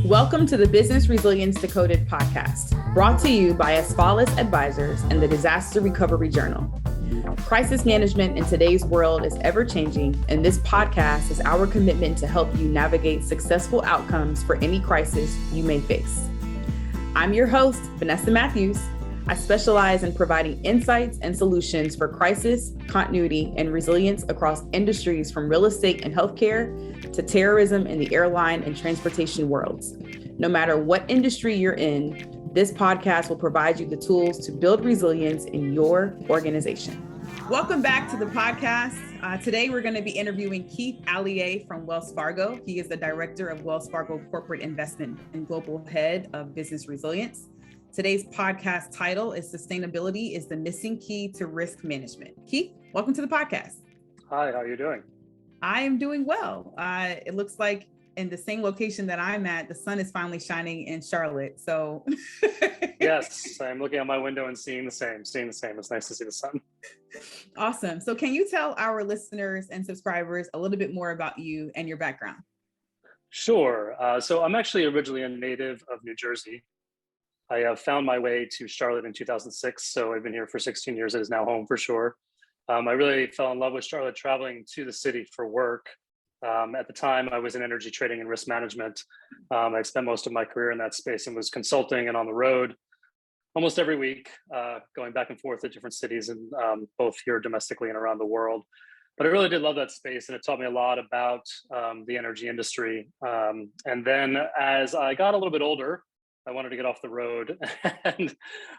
Welcome to the Business Resilience Decoded podcast, brought to you by Asfalis Advisors and the Disaster Recovery Journal. Crisis management in today's world is ever-changing, and this podcast is our commitment to help you navigate successful outcomes for any crisis you may face. I'm your host, Vanessa Matthews. I specialize in providing insights and solutions for crisis, continuity, and resilience across industries from real estate and healthcare to terrorism in the airline and transportation worlds. No matter what industry you're in, this podcast will provide you the tools to build resilience in your organization. Welcome back to the podcast. Today, we're going to be interviewing Keith Alyea from Wells Fargo. He is the director of Wells Fargo Corporate Investment and Global Head of Business Resilience. Today's podcast title is Sustainability is the Missing Key to Risk Management. Keith, welcome to the podcast. Hi, how are you doing? I am doing well. It looks like in the same location that I'm at, the sun is finally shining in Charlotte. So yes, I'm looking out my window and seeing the same. It's nice to see the sun. Awesome. So can you tell our listeners and subscribers a little bit more about you and your background? Sure. So I'm actually originally a native of New Jersey. I found my way to Charlotte in 2006. So I've been here for 16 years. It is now home for sure. I really fell in love with Charlotte traveling to the city for work. At the time, I was in energy trading and risk management. I spent most of my career in that space and was consulting and on the road almost every week, going back and forth to different cities, and both here domestically and around the world. But I really did love that space, and it taught me a lot about the energy industry. And then as I got a little bit older, I wanted to get off the road, and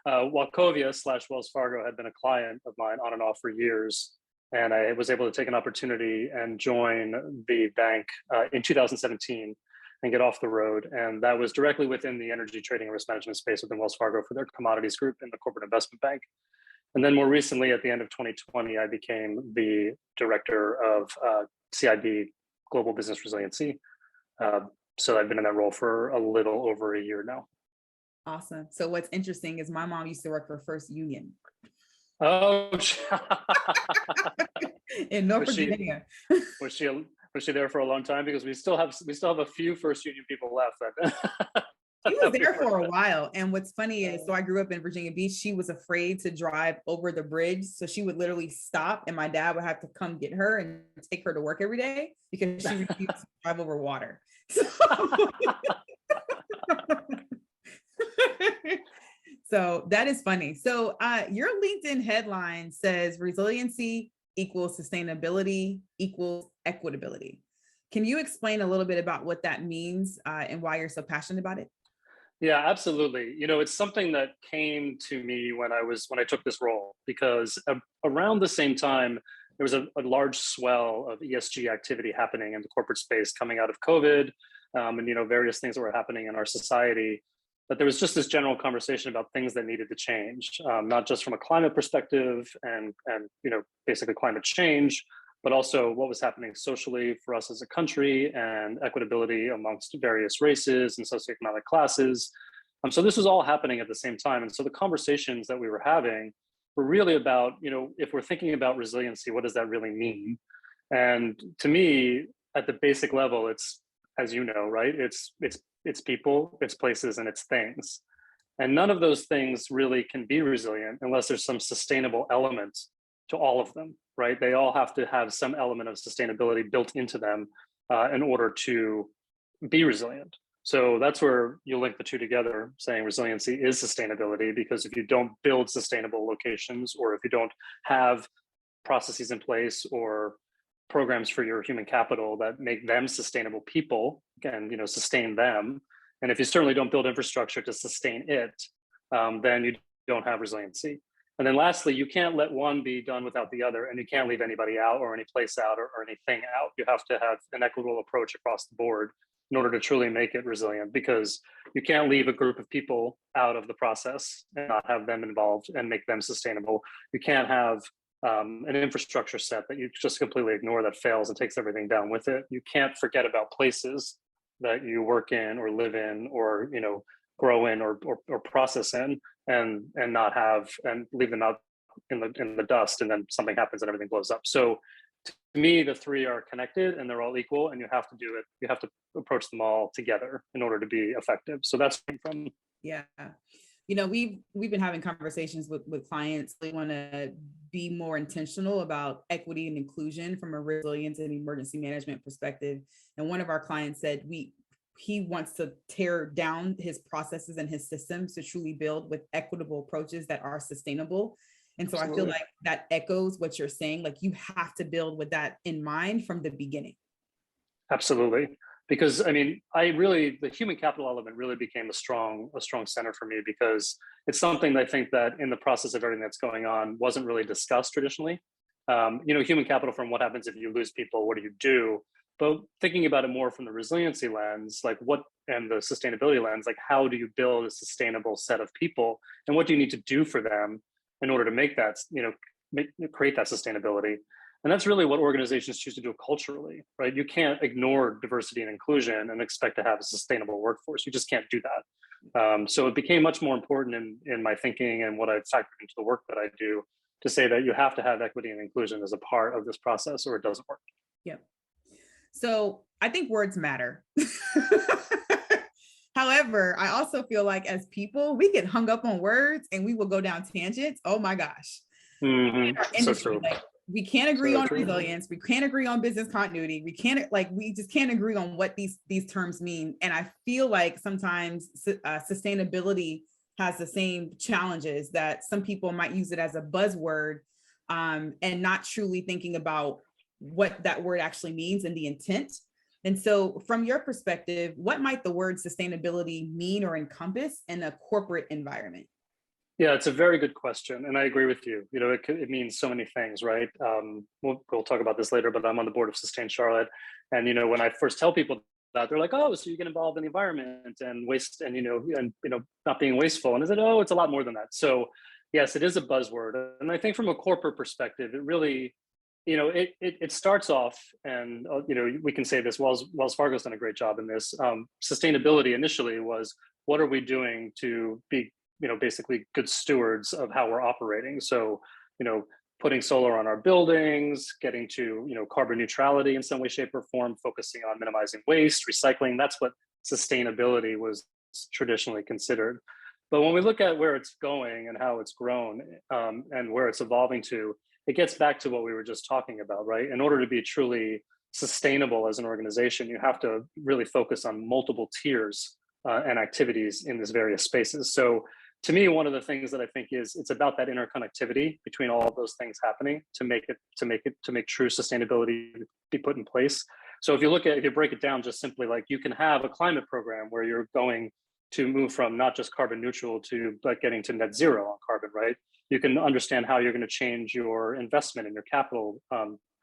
Wachovia/Wells Fargo had been a client of mine on and off for years. And I was able to take an opportunity and join the bank in 2017 and get off the road. And that was directly within the energy trading and risk management space within Wells Fargo for their commodities group in the corporate investment bank. And then more recently, at the end of 2020, I became the director of CIB Global Business Resiliency. So I've been in that role for a little over a year now. Awesome. So what's interesting is my mom used to work for First Union. Oh, in Norfolk, Virginia. Was she there for a long time? Because we still have a few First Union people left. She was there for a while. And what's funny is, so I grew up in Virginia Beach. She was afraid to drive over the bridge. So she would literally stop and my dad would have to come get her and take her to work every day because she refused to drive over water. So that is funny. So your LinkedIn headline says resiliency equals sustainability equals equitability. Can you explain a little bit about what that means and why you're so passionate about it? Yeah, absolutely. You know, it's something that came to me when I took this role, because around the same time, there was a large swell of ESG activity happening in the corporate space coming out of COVID, and, you know, various things that were happening in our society. But there was just this general conversation about things that needed to change, not just from a climate perspective and you know, basically climate change, but also what was happening socially for us as a country and equitability amongst various races and socioeconomic classes. So this was all happening at the same time. And so the conversations that we were having were really about, you know, if we're thinking about resiliency, what does that really mean? And to me, at the basic level, it's, as you know, right, it's people, it's places, and it's things. And none of those things really can be resilient unless there's some sustainable element to all of them, right? They all have to have some element of sustainability built into them in order to be resilient. So that's where you link the two together, saying resiliency is sustainability, because if you don't build sustainable locations, or if you don't have processes in place or programs for your human capital that make them sustainable people and, you know, sustain them, and if you certainly don't build infrastructure to sustain it, then you don't have resiliency. And then lastly, you can't let one be done without the other, and you can't leave anybody out or any place out or anything out. You have to have an equitable approach across the board in order to truly make it resilient, because you can't leave a group of people out of the process and not have them involved and make them sustainable. You can't have an infrastructure set that you just completely ignore that fails and takes everything down with it. You can't forget about places that you work in or live in or, you know, grow in or process in, and not have and leave them out in the dust, and then something happens and everything blows up. So to me, the three are connected and they're all equal, and you have to do it. You have to approach them all together in order to be effective. So that's from. Yeah. We've been having conversations with clients. They want to be more intentional about equity and inclusion from a resilience and emergency management perspective. And one of our clients said he wants to tear down his processes and his systems to truly build with equitable approaches that are sustainable. And so Absolutely. I feel like that echoes what you're saying. Like, you have to build with that in mind from the beginning. Absolutely. Because the human capital element really became a strong center for me, because it's something that I think that in the process of everything that's going on wasn't really discussed traditionally. Human capital, from what happens if you lose people, what do you do? But thinking about it more from the resiliency lens, and the sustainability lens, like, how do you build a sustainable set of people, and what do you need to do for them in order to make that, create that sustainability? And that's really what organizations choose to do culturally, right? You can't ignore diversity and inclusion and expect to have a sustainable workforce. You just can't do that. So it became much more important in my thinking and what I've factored into the work that I do, to say that you have to have equity and inclusion as a part of this process, or it doesn't work. Yep. So I think words matter. However, I also feel like as people, we get hung up on words and we will go down tangents. Oh my gosh. Mm-hmm. So true. We can't agree on resilience. We can't agree on business continuity. We just can't agree on what these terms mean. And I feel like sometimes sustainability has the same challenges, that some people might use it as a buzzword, and not truly thinking about what that word actually means and the intent. And so from your perspective, what might the word sustainability mean or encompass in a corporate environment? Yeah, it's a very good question, and I agree with you. It means so many things, right? We'll talk about this later, but I'm on the board of Sustain Charlotte, and when I first tell people that, they're like, "Oh, so you get involved in the environment and waste, and not being wasteful." And I said, "Oh, it's a lot more than that." So, yes, it is a buzzword, and I think from a corporate perspective, it really, it starts off, and we can say this. Wells Fargo's done a great job in this. Sustainability initially was, what are we doing to be basically good stewards of how we're operating? So, putting solar on our buildings, getting to, carbon neutrality in some way, shape, or form, focusing on minimizing waste, recycling. That's what sustainability was traditionally considered. But when we look at where it's going and how it's grown, and where it's evolving to, it gets back to what we were just talking about, right? In order to be truly sustainable as an organization, you have to really focus on multiple tiers and activities in these various spaces. So to me, one of the things that I think is, it's about that interconnectivity between all of those things happening to make true sustainability be put in place. So if you break it down just simply, like, you can have a climate program where you're going to move from not just carbon neutral to getting to net zero on carbon, right? You can understand how you're going to change your investment and your capital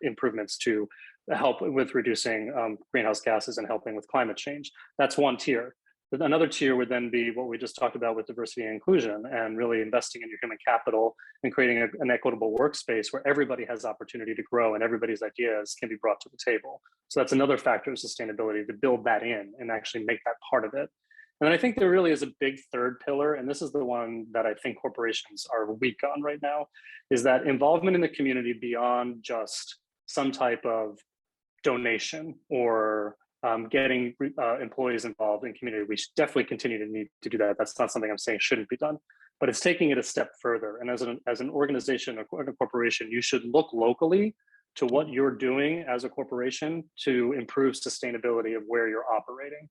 improvements to help with reducing greenhouse gases and helping with climate change. That's one tier. Another tier would then be what we just talked about with diversity and inclusion, and really investing in your human capital and creating an equitable workspace where everybody has opportunity to grow and everybody's ideas can be brought to the table. So that's another factor of sustainability, to build that in and actually make that part of it. And then I think there really is a big third pillar, and this is the one that I think corporations are weak on right now, is that involvement in the community beyond just some type of donation or getting employees involved in community. We should definitely continue to need to do that. That's not something I'm saying shouldn't be done, but it's taking it a step further. And as an organization or a corporation, you should look locally to what you're doing as a corporation to improve sustainability of where you're operating.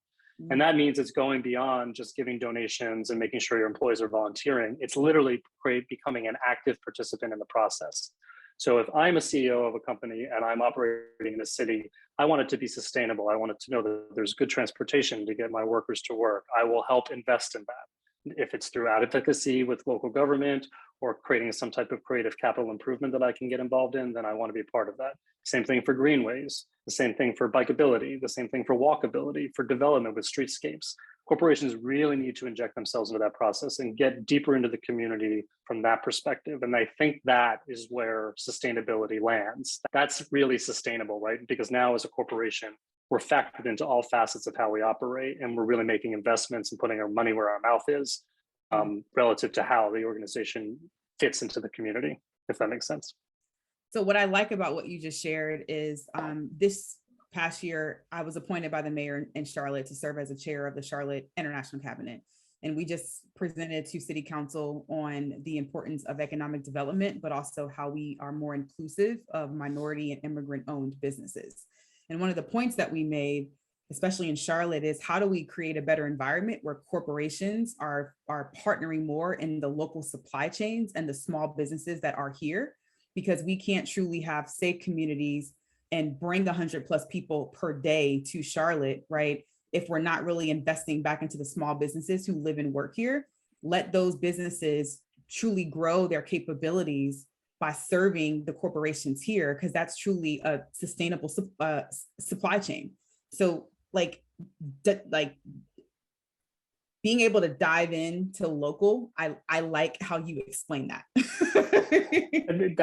And that means it's going beyond just giving donations and making sure your employees are volunteering. It's literally becoming an active participant in the process. So if I'm a CEO of a company and I'm operating in a city, I want it to be sustainable. I want it to know that there's good transportation to get my workers to work. I will help invest in that. If it's through advocacy with local government or creating some type of creative capital improvement that I can get involved in, then I want to be part of that. Same thing for greenways, the same thing for bikeability, the same thing for walkability, for development with streetscapes. Corporations really need to inject themselves into that process and get deeper into the community from that perspective. And I think that is where sustainability lands. That's really sustainable, right? Because now as a corporation, we're factored into all facets of how we operate, and we're really making investments and putting our money where our mouth is, relative to how the organization fits into the community, if that makes sense. So what I like about what you just shared is this past year, I was appointed by the mayor in Charlotte to serve as a chair of the Charlotte International Cabinet. And we just presented to City Council on the importance of economic development, but also how we are more inclusive of minority and immigrant-owned businesses. And one of the points that we made, especially in Charlotte, is how do we create a better environment where corporations are partnering more in the local supply chains and the small businesses that are here, because we can't truly have safe communities and bring 100 plus people per day to Charlotte, right? If we're not really investing back into the small businesses who live and work here. Let those businesses truly grow their capabilities by serving the corporations here, because that's truly a sustainable supply chain. So like being able to dive into local, I like how you explain that. And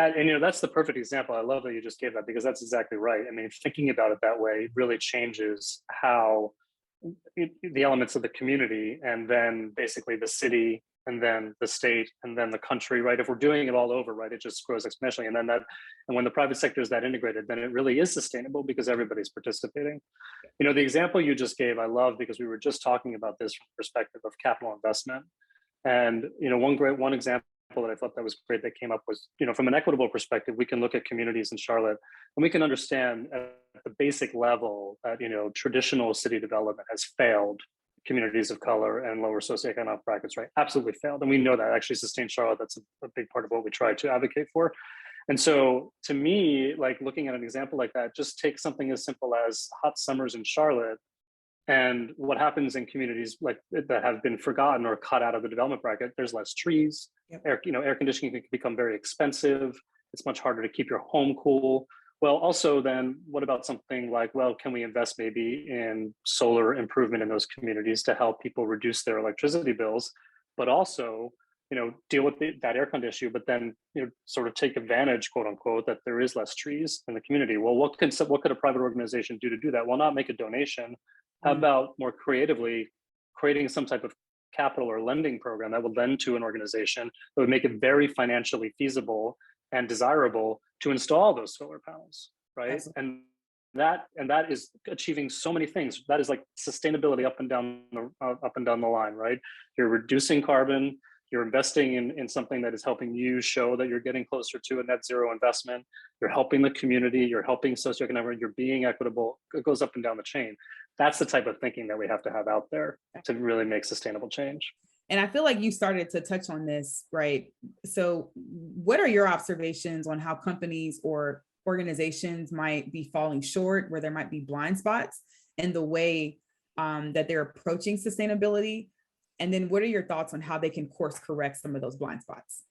that's the perfect example. I love that you just gave that, because that's exactly right. I mean, thinking about it that way really changes how the elements of the community, and then basically the city, and then the state, and then the country, right? If we're doing it all over, right, it just grows exponentially. And when the private sector is that integrated, then it really is sustainable because everybody's participating. The example you just gave, I love, because we were just talking about this from the perspective of capital investment. And one example that I thought that was great that came up was, from an equitable perspective, we can look at communities in Charlotte and we can understand at the basic level that, traditional city development has failed communities of color and lower socioeconomic brackets, right? Absolutely failed. And we know that actually Sustain Charlotte, that's a big part of what we try to advocate for. And so to me, like looking at an example like that, just take something as simple as hot summers in Charlotte. And what happens in communities like that have been forgotten or cut out of the development bracket, there's less trees. Yep. Air conditioning can become very expensive. It's much harder to keep your home cool. Well, also then what about something like, well, can we invest maybe in solar improvement in those communities to help people reduce their electricity bills, but also, deal with that air con issue, but then, sort of take advantage, quote unquote, that there is less trees in the community. Well, what could a private organization do to do that? Well, not make a donation. How about more creatively creating some type of capital or lending program that would lend to an organization that would make it very financially feasible and desirable to install those solar panels, right? Absolutely. And that is achieving so many things. That is like sustainability up and down the line, right? You're reducing carbon. You're investing in something that is helping you show that you're getting closer to a net zero investment. You're helping the community. You're helping socioeconomic. You're being equitable. It goes up and down the chain. That's the type of thinking that we have to have out there to really make sustainable change. And I feel like you started to touch on this, right? So what are your observations on how companies or organizations might be falling short, where there might be blind spots in the way that they're approaching sustainability? And then what are your thoughts on how they can course correct some of those blind spots?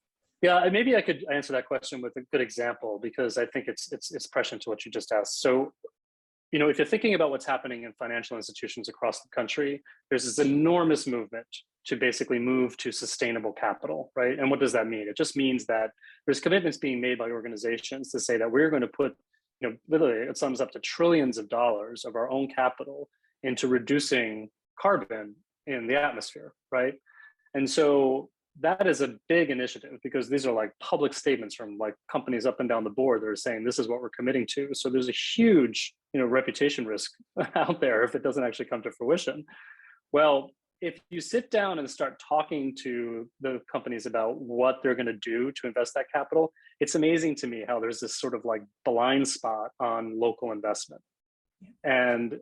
Yeah, and maybe I could answer that question with a good example, because I think it's prescient to what you just asked. So, if you're thinking about what's happening in financial institutions across the country, there's this enormous movement to basically move to sustainable capital, right? And what does that mean? It just means that there's commitments being made by organizations to say that we're going to put, literally it sums up to trillions of dollars of our own capital into reducing carbon in the atmosphere, right? And so that is a big initiative, because these are like public statements from like companies up and down the board that are saying this is what we're committing to. So there's a huge, reputation risk out there if it doesn't actually come to fruition. Well, if you sit down and start talking to the companies about what they're going to do to invest that capital, it's amazing to me how there's this sort of like blind spot on local investment. And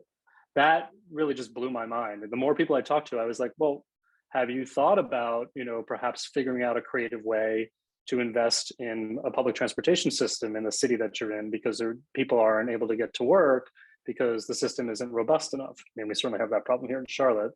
that really just blew my mind. And the more people I talked to, I was like, well, have you thought about, perhaps figuring out a creative way to invest in a public transportation system in the city that you're in, because people aren't able to get to work because the system isn't robust enough? I mean, we certainly have that problem here in Charlotte.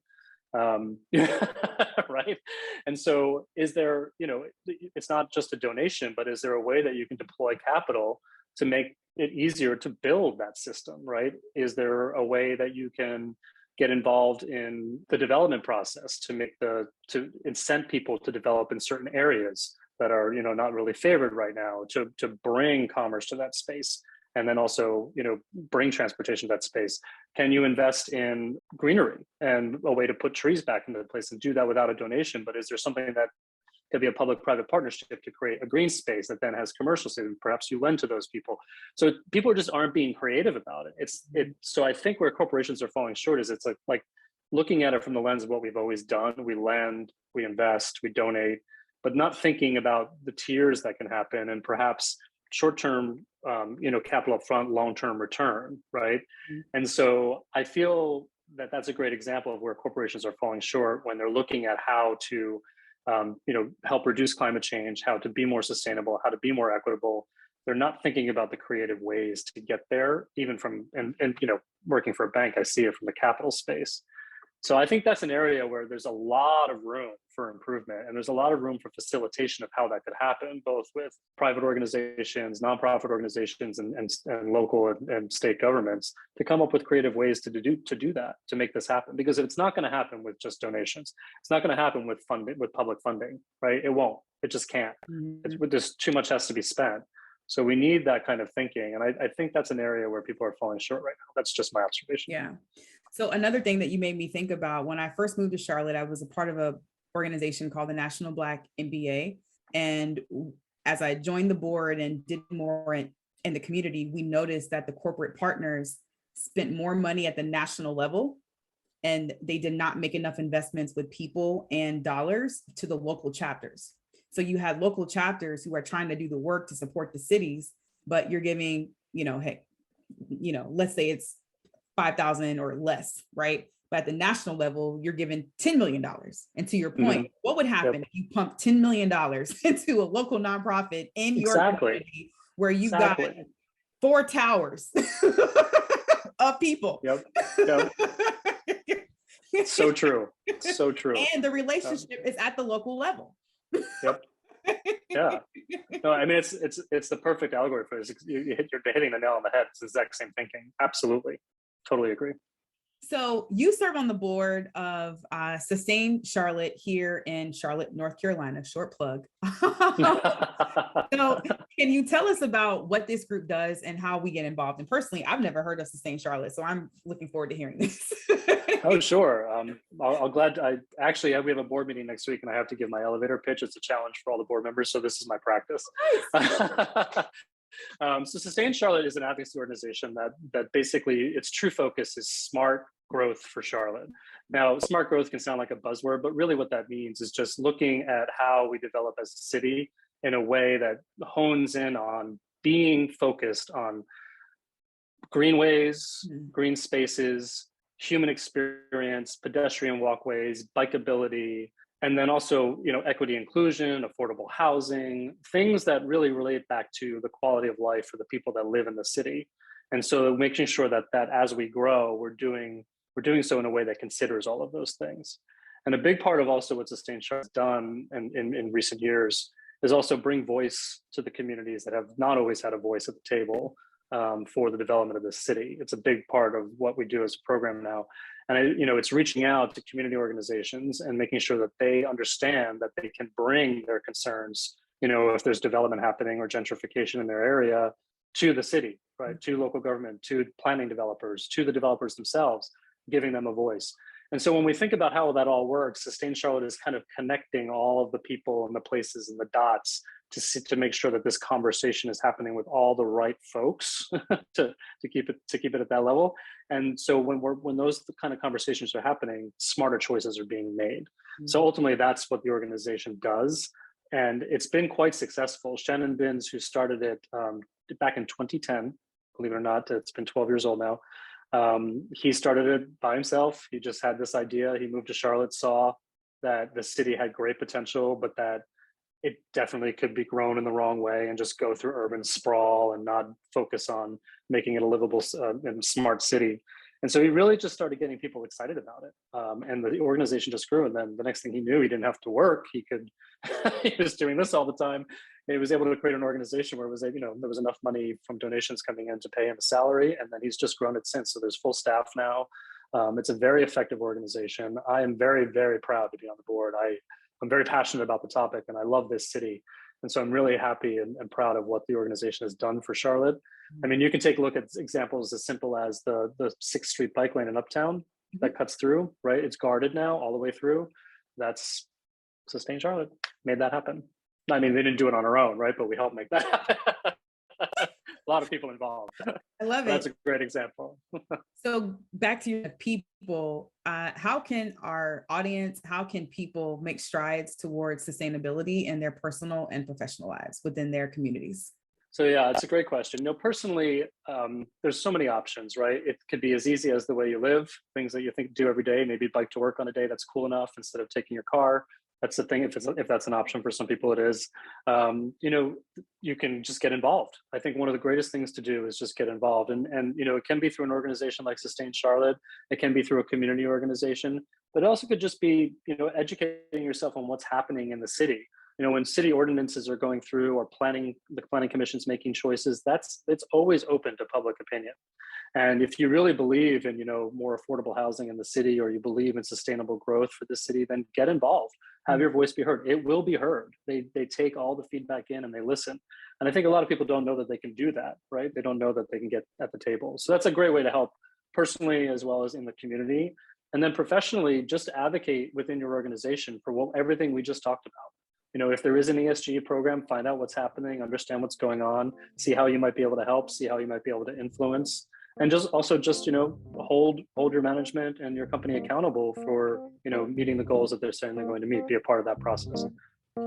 Right? And so is there, it's not just a donation, but is there a way that you can deploy capital to make it easier to build that system, right? Is there a way that you can get involved in the development process to incent people to develop in certain areas that are, not really favored right now, to bring commerce to that space, and then also, bring transportation to that space? Can you invest in greenery and a way to put trees back into place and do that without a donation? But is there something that could be a public-private partnership to create a green space that then has commercial space. Perhaps you lend to those people. So people just aren't being creative about it. So I think where corporations are falling short is it's like looking at it from the lens of what we've always done. We lend, we invest, we donate, but not thinking about the tiers that can happen and perhaps short-term, capital upfront, long-term return, right? And so I feel that that's a great example of where corporations are falling short when they're looking at how to help reduce climate change, how to be more sustainable, how to be more equitable. They're not thinking about the creative ways to get there, even from, and working for a bank, I see it from the capital space. So I think that's an area where there's a lot of room for improvement, and there's a lot of room for facilitation of how that could happen, both with private organizations, nonprofit organizations, and local and state governments to come up with creative ways to do that, to make this happen. Because it's not going to happen with just donations. It's not going to happen with funding, with public funding, right? It won't. It just can't. There's too much has to be spent. So we need that kind of thinking, and I think that's an area where people are falling short right now. That's just my observation. Yeah. So another thing that you made me think about, when I first moved to Charlotte, I was a part of an organization called the National Black MBA. And as I joined the board and did more in the community, we noticed that the corporate partners spent more money at the national level, and they did not make enough investments with people and dollars to the local chapters. So you had local chapters who are trying to do the work to support the cities, but you're giving, let's say it's 5,000 or less, right? But at the national level, you're given $10 million. And to your point, what would happen if you pump $10 million into a local nonprofit in your community where you've got 4 towers of people? Yep. So true. So true. And the relationship is at the local level. Yep. Yeah. No, I mean, it's the perfect allegory for this. You're hitting the nail on the head. It's the exact same thinking. Absolutely. Totally agree. So you serve on the board of Sustain Charlotte here in Charlotte, North Carolina, short plug. So can you tell us about what this group does and how we get involved? And personally, I've never heard of Sustain Charlotte, so I'm looking forward to hearing this. Oh, sure. We have a board meeting next week and I have to give my elevator pitch. It's a challenge for all the board members. So this is my practice. Nice. So Sustain Charlotte is an advocacy organization that basically its true focus is smart growth for Charlotte. Now, smart growth can sound like a buzzword, but really what that means is just looking at how we develop as a city in a way that hones in on being focused on greenways, green spaces, human experience, pedestrian walkways, bikeability, and then also, equity, inclusion, affordable housing, things that really relate back to the quality of life for the people that live in the city. And so making sure that as we grow, we're doing so in a way that considers all of those things. And a big part of also what Sustain Charlotte has done in recent years is also bring voice to the communities that have not always had a voice at the table for the development of the city. It's a big part of what we do as a program now. And it's reaching out to community organizations and making sure that they understand that they can bring their concerns, if there's development happening or gentrification in their area, to the city, right? To local government, to planning developers, to the developers themselves, giving them a voice. And so when we think about how that all works, Sustain Charlotte is kind of connecting all of the people and the places and the dots to make sure that this conversation is happening with all the right folks to keep it at that level. And so when those kind of conversations are happening, smarter choices are being made. So ultimately, that's what the organization does, and it's been quite successful. Shannon Binns, who started it back in 2010, believe it or not, it's been 12 years old now. He started it by himself. He just had this idea. He moved to Charlotte, saw that the city had great potential, but that it definitely could be grown in the wrong way and just go through urban sprawl and not focus on making it a livable and smart city. And so he really just started getting people excited about it. And the organization just grew. And then the next thing he knew, he didn't have to work. He was doing this all the time. And he was able to create an organization where it was, there was enough money from donations coming in to pay him a salary. And then he's just grown it since. So there's full staff now. It's a very effective organization. I am very, very proud to be on the board. I'm very passionate about the topic and I love this city. And so I'm really happy and proud of what the organization has done for Charlotte. I mean, you can take a look at examples as simple as the 6th Street bike lane in Uptown that cuts through, right? It's guarded now all the way through. That's Sustain Charlotte. made that happen. I mean, they didn't do it on our own, right? But we helped make that happen. A lot of people involved. I love it. That's a great example. So back to your people, how can our audience, how can people make strides towards sustainability in their personal and professional lives within their communities? So yeah, it's a great question. Personally, there's so many options, right? It could be as easy as the way you live, things that you do every day. Maybe bike to work on a day that's cool enough instead of taking your car. That's the thing. If that's an option for some people, it is. You can just get involved. I think one of the greatest things to do is just get involved, and it can be through an organization like Sustain Charlotte. It can be through a community organization, but it also could just be educating yourself on what's happening in the city. When city ordinances are going through, or the planning commission's making choices, it's always open to public opinion. And if you really believe in more affordable housing in the city, or you believe in sustainable growth for the city, then get involved. Have your voice be heard. It will be heard. They take all the feedback in and they listen. And I think a lot of people don't know that they can do that, right? They don't know that they can get at the table. So that's a great way to help personally as well as in the community. And then professionally, just advocate within your organization for everything we just talked about. If there is an ESG program, find out what's happening, understand what's going on, see how you might be able to help, see how you might be able to influence, and just hold your management and your company accountable for meeting the goals that they're saying they're going to meet. Be a part of that process.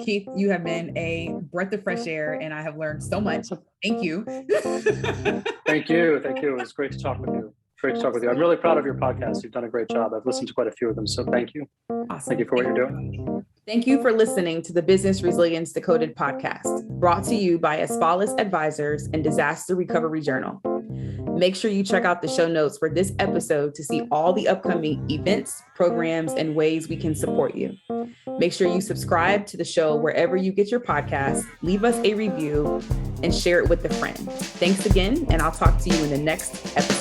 Keith, you have been a breath of fresh air, and I have learned so much. Thank you. Thank you. It was great to talk with you. I'm really proud of your podcast. You've done a great job. I've listened to quite a few of them, so thank you. Awesome. Thank you for what you're doing. Thank you for listening to the Business Resilience Decoded podcast, brought to you by Asfalis Advisors and Disaster Recovery Journal. Make sure you check out the show notes for this episode to see all the upcoming events, programs, and ways we can support you. Make sure you subscribe to the show wherever you get your podcasts, leave us a review, and share it with a friend. Thanks again, and I'll talk to you in the next episode.